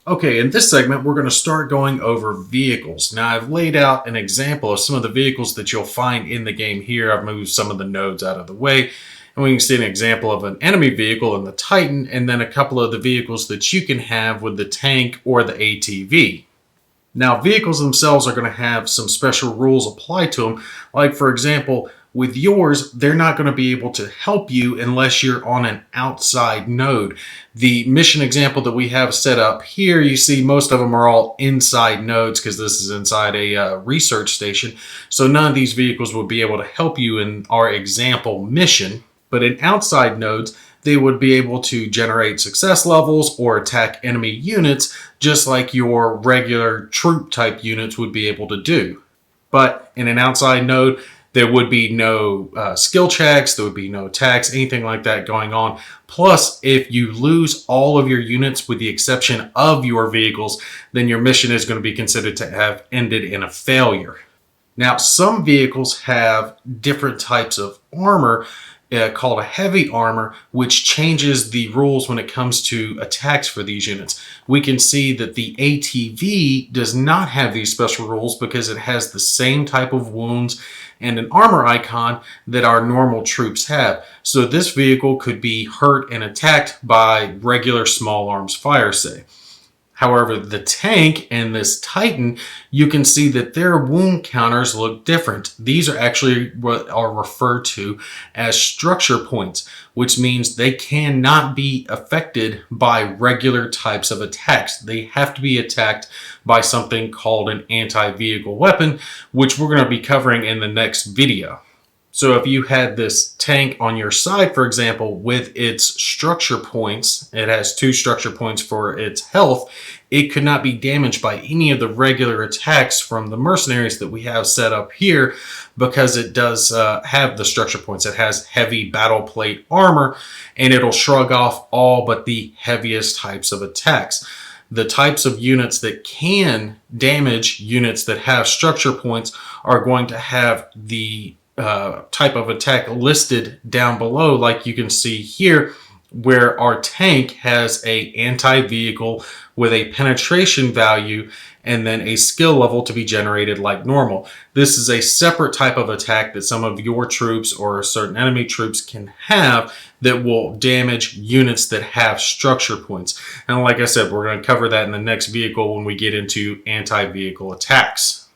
Okay, in this segment, we're going to start going over vehicles. Now, I've laid out an example of some of the vehicles that you'll find in the game here. I've moved some of the nodes out of the way, and we can see an example of an enemy vehicle in the Titan, and then a couple of the vehicles that you can have with the tank or the ATV. Now, vehicles themselves are going to have some special rules applied to them. Like, for example, with yours, they're not going to be able to help you unless you're on an outside node. The mission example that we have set up here, you see most of them are all inside nodes because this is inside a research station. So none of these vehicles would be able to help you in our example mission. But in outside nodes, they would be able to generate success levels or attack enemy units just like your regular troop type units would be able to do. But in an outside node, there would be no skill checks, there would be no attacks, anything like that going on. Plus, if you lose all of your units with the exception of your vehicles, then your mission is going to be considered to have ended in a failure. Now, some vehicles have different types of armor called a heavy armor, which changes the rules when it comes to attacks for these units. We can see that the ATV does not have these special rules because it has the same type of wounds and an armor icon that our normal troops have. So this vehicle could be hurt and attacked by regular small arms fire, say. However, the tank and this Titan, you can see that their wound counters look different. These are actually what are referred to as structure points, which means they cannot be affected by regular types of attacks. They have to be attacked by something called an anti-vehicle weapon, which we're going to be covering in the next video. So if you had this tank on your side, for example, with its structure points, it has 2 structure points for its health, it could not be damaged by any of the regular attacks from the mercenaries that we have set up here because it does have the structure points. It has heavy battle plate armor, and it'll shrug off all but the heaviest types of attacks. The types of units that can damage units that have structure points are going to have the type of attack listed down below, like you can see here, where our tank has a anti-vehicle with a penetration value and then a skill level to be generated like normal. This is a separate type of attack that some of your troops or certain enemy troops can have that will damage units that have structure points. And like I said, we're going to cover that in the next vehicle when we get into anti-vehicle attacks.